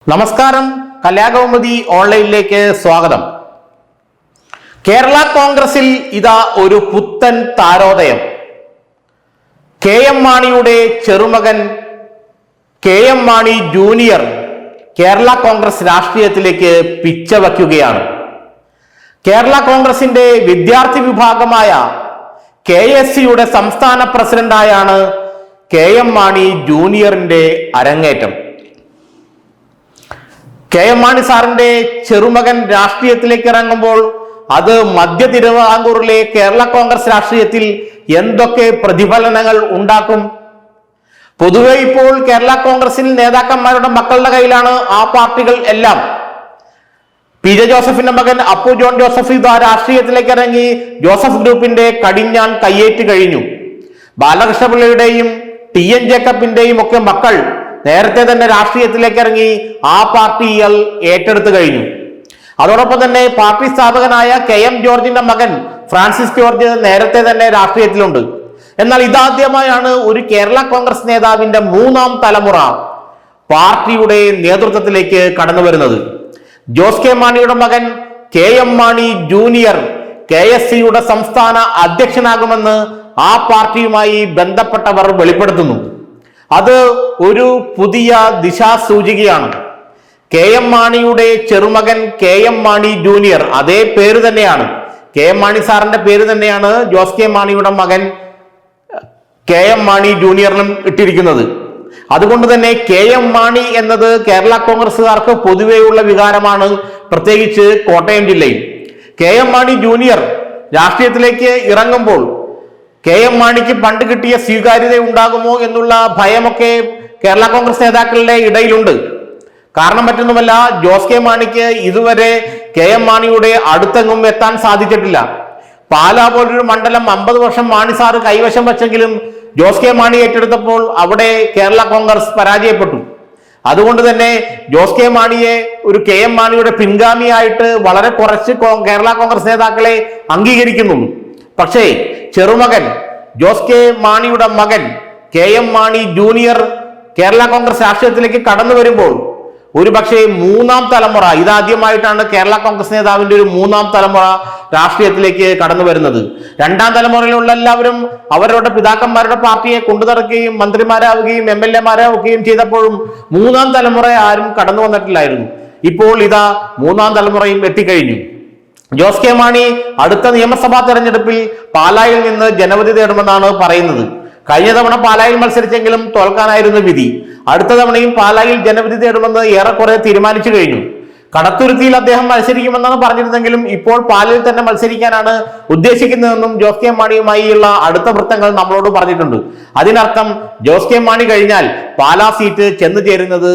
നമസ്കാരം, കലാകൗമുദി ഓൺലൈനിലേക്ക് സ്വാഗതം. കേരള കോൺഗ്രസിൽ ഇതാ ഒരു പുത്തൻ താരോദയം. കെ എം മാണിയുടെ ചെറുമകൻ K M Mani junior Kerala Congress രാഷ്ട്രീയത്തിലേക്ക് പിച്ചവയ്ക്കുകയാണ്. കേരള കോൺഗ്രസിന്റെ വിദ്യാർത്ഥി വിഭാഗമായ KSCയുടെ സംസ്ഥാന പ്രസിഡന്റായാണ് കെ എം മാണി ജൂനിയറിന്റെ അരങ്ങേറ്റം. കെ എം മാണി സാറിന്റെ ചെറുമകൻ രാഷ്ട്രീയത്തിലേക്ക് ഇറങ്ങുമ്പോൾ അത് മധ്യ തിരുവിതാംകൂറിലെ കേരള കോൺഗ്രസ് രാഷ്ട്രീയത്തിൽ എന്തൊക്കെ പ്രതിഫലനങ്ങൾ ഉണ്ടാക്കും? പൊതുവെ ഇപ്പോൾ കേരള കോൺഗ്രസിൽ നേതാക്കന്മാരുടെ മക്കളുടെ കയ്യിലാണ് ആ പാർട്ടികൾ എല്ലാം. പി ജെ ജോസഫിന്റെ മകൻ അപ്പു ജോൺ ജോസഫ് ഇതാ രാഷ്ട്രീയത്തിലേക്ക് ഇറങ്ങി ജോസഫ് ഗ്രൂപ്പിന്റെ കടിഞ്ഞാൻ കയ്യേറ്റ് കഴിഞ്ഞു. ബാലകൃഷ്ണപിള്ളയുടെയും TN ജേക്കബിന്റെയും ഒക്കെ മക്കൾ നേരത്തെ തന്നെ രാഷ്ട്രീയത്തിലേക്ക് ഇറങ്ങി ആ പാർട്ടികൾ ഏറ്റെടുത്തു കഴിഞ്ഞു. അതോടൊപ്പം തന്നെ പാർട്ടി സ്ഥാപകനായ KM ജോർജിന്റെ മകൻ ഫ്രാൻസിസ് ജോർജ് നേരത്തെ തന്നെ രാഷ്ട്രീയത്തിലുണ്ട്. എന്നാൽ ഇതാദ്യമായാണ് ഒരു കേരള കോൺഗ്രസ് നേതാവിന്റെ മൂന്നാം തലമുറ പാർട്ടിയുടെ നേതൃത്വത്തിലേക്ക് കടന്നു വരുന്നത്. ജോസ് കെ മാണിയുടെ മകൻ കെ എം മാണി ജൂനിയർ KSCയുടെ സംസ്ഥാന അധ്യക്ഷനാകുമെന്ന് ആ പാർട്ടിയുമായി ബന്ധപ്പെട്ടവർ വെളിപ്പെടുത്തുന്നു. അത് ഒരു പുതിയ ദിശാസൂചികയാണ്. കെ എം മാണിയുടെ ചെറുമകൻ കെ എം മാണി ജൂനിയർ, അതേ പേര് തന്നെയാണ്, കെ എം മാണി സാറിന്റെ പേര് തന്നെയാണ് ജോസ് കെ മാണിയുടെ മകൻ കെ എം മാണി ജൂനിയറിനും ഇട്ടിരിക്കുന്നത്. അതുകൊണ്ട് തന്നെ കെ എം മാണി എന്നത് കേരള കോൺഗ്രസുകാർക്ക് പൊതുവെയുള്ള വികാരമാണ്, പ്രത്യേകിച്ച് കോട്ടയം ജില്ലയിൽ. കെ എം മാണി ജൂനിയർ രാഷ്ട്രീയത്തിലേക്ക് ഇറങ്ങുമ്പോൾ കെ എം മാണിക്ക് പണ്ട് കിട്ടിയ സ്വീകാര്യത ഉണ്ടാകുമോ എന്നുള്ള ഭയമൊക്കെ കേരള കോൺഗ്രസ് നേതാക്കളുടെ ഇടയിലുണ്ട്. കാരണം മറ്റൊന്നുമല്ല, ജോസ് കെ മാണിക്ക് ഇതുവരെ കെ എം മാണിയുടെ അടുത്തെങ്ങും എത്താൻ സാധിച്ചിട്ടില്ല. പാലാ പോലൊരു മണ്ഡലം 50 വർഷം മാണി സാറ് കൈവശം വച്ചെങ്കിലും ജോസ് കെ മാണി ഏറ്റെടുത്തപ്പോൾ അവിടെ കേരള കോൺഗ്രസ് പരാജയപ്പെട്ടു. അതുകൊണ്ട് തന്നെ ജോസ് കെ മാണിയെ ഒരു കെ എം മാണിയുടെ പിൻഗാമിയായിട്ട് വളരെ കുറച്ച് കേരള കോൺഗ്രസ് നേതാക്കളെ അംഗീകരിക്കുന്നുള്ളൂ. പക്ഷേ ചെറുമകൻ ജോസ് കെ മാണിയുടെ മകൻ K M Mani junior Kerala Congress രാഷ്ട്രീയത്തിലേക്ക് കടന്നു വരുമ്പോൾ ഒരുപക്ഷെ മൂന്നാം തലമുറ, ഇതാദ്യമായിട്ടാണ് കേരള കോൺഗ്രസ് നേതാവിന്റെ ഒരു മൂന്നാം തലമുറ രാഷ്ട്രീയത്തിലേക്ക് കടന്നു വരുന്നത്. രണ്ടാം തലമുറയിലുള്ള എല്ലാവരും അവരുടെ പിതാക്കന്മാരുടെ പാർട്ടിയെ കൊണ്ടുനടക്കുകയും മന്ത്രിമാരാവുകയും MLA-മാരാവുകയും ചെയ്തപ്പോഴും മൂന്നാം തലമുറ ആരും കടന്നു വന്നിട്ടില്ലായിരുന്നു. ഇപ്പോൾ ഇതാ മൂന്നാം തലമുറയും എത്തിക്കഴിഞ്ഞു. ജോസ് കെ മാണി അടുത്ത നിയമസഭാ തെരഞ്ഞെടുപ്പിൽ പാലായിൽ നിന്ന് ജനവിധി തേടുമെന്നാണ് പറയുന്നത്. കഴിഞ്ഞ തവണ പാലായിൽ മത്സരിച്ചെങ്കിലും തോൽക്കാനായിരുന്നു വിധി. അടുത്ത തവണയും പാലായിൽ ജനവിധി തേടുമെന്ന് ഏറെക്കുറെ തീരുമാനിച്ചു കഴിഞ്ഞു. കടത്തുരുത്തിയിൽ അദ്ദേഹം മത്സരിക്കുമെന്നാണ് പറഞ്ഞിരുന്നെങ്കിലും ഇപ്പോൾ പാലിൽ തന്നെ മത്സരിക്കാനാണ് ഉദ്ദേശിക്കുന്നതെന്നും ജോസ് കെ മാണിയുമായുള്ള അടുത്ത വൃത്തങ്ങൾ നമ്മളോട് പറഞ്ഞിട്ടുണ്ട്. അതിനർത്ഥം ജോസ് കെ മാണി കഴിഞ്ഞാൽ പാലാ സീറ്റ് ചെന്നു ചേരുന്നത്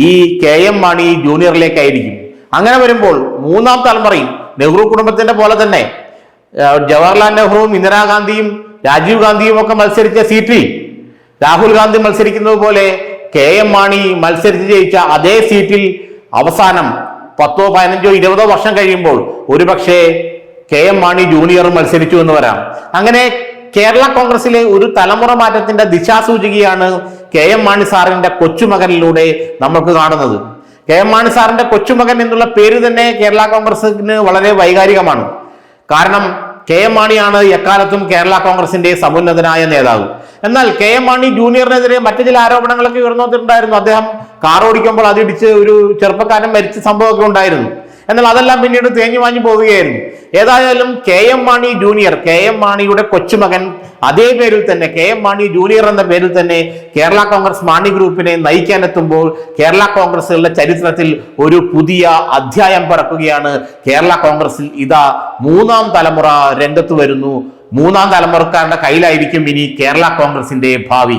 ഈ കെ എം മാണി ജൂനിയറിലേക്കായിരിക്കും. അങ്ങനെ വരുമ്പോൾ മൂന്നാം തലമുറയും നെഹ്റു കുടുംബത്തിന്റെ പോലെ തന്നെ ജവഹർലാൽ നെഹ്റുവും ഇന്ദിരാഗാന്ധിയും രാജീവ് ഗാന്ധിയും ഒക്കെ മത്സരിച്ച സീറ്റിൽ രാഹുൽ ഗാന്ധി മത്സരിക്കുന്നത് പോലെ കെ എം മാണി മത്സരിച്ച് ജയിച്ച അതേ സീറ്റിൽ അവസാനം 10, 15, 20 വർഷം കഴിയുമ്പോൾ ഒരുപക്ഷെ കെ എം മാണി ജൂനിയർ മത്സരിച്ചു എന്ന് വരാം. അങ്ങനെ കേരള കോൺഗ്രസിലെ ഒരു തലമുറ മാറ്റത്തിന്റെ ദിശാസൂചികയാണ് കെ എം മാണി സാറിന്റെ കൊച്ചുമകനിലൂടെ നമുക്ക് കാണുന്നത്. കെ എം മാണി സാറിന്റെ കൊച്ചുമകൻ എന്നുള്ള പേര് തന്നെ കേരള കോൺഗ്രസിന് വളരെ വൈകാരികമാണ്. കാരണം കെ എം മാണിയാണ് എക്കാലത്തും കേരള കോൺഗ്രസിന്റെ സമുന്നതനായ നേതാവ്. എന്നാൽ കെ എം മാണി ജൂനിയറിനെതിരെ മറ്റു ചില ആരോപണങ്ങളൊക്കെ ഉയർന്നുവന്നിട്ടുണ്ടായിരുന്നു. അദ്ദേഹം കാർ ഓടിക്കുമ്പോൾ അതിടിച്ച് ഒരു ചെറുപ്പക്കാരൻ മരിച്ച സംഭവമൊക്കെ ഉണ്ടായിരുന്നു. എന്നാൽ അതെല്ലാം പിന്നീട് തേഞ്ഞു മാഞ്ഞു പോവുകയായിരുന്നു. ഏതായാലും K M Mani junior, K M മാണിയുടെ കൊച്ചുമകൻ, അതേ പേരിൽ തന്നെ കെ എം മാണി ജൂനിയർ എന്ന പേരിൽ തന്നെ കേരള കോൺഗ്രസ് മാണി ഗ്രൂപ്പിനെ നയിക്കാനെത്തുമ്പോൾ കേരള കോൺഗ്രസുകളുടെ ചരിത്രത്തിൽ ഒരു പുതിയ അധ്യായം പിറക്കുകയാണ്. കേരള കോൺഗ്രസിൽ ഇതാ മൂന്നാം തലമുറ രംഗത്ത് വരുന്നു. മൂന്നാം തലമുറക്കാരുടെ കയ്യിലായിരിക്കും ഇനി കേരള കോൺഗ്രസിന്റെ ഭാവി.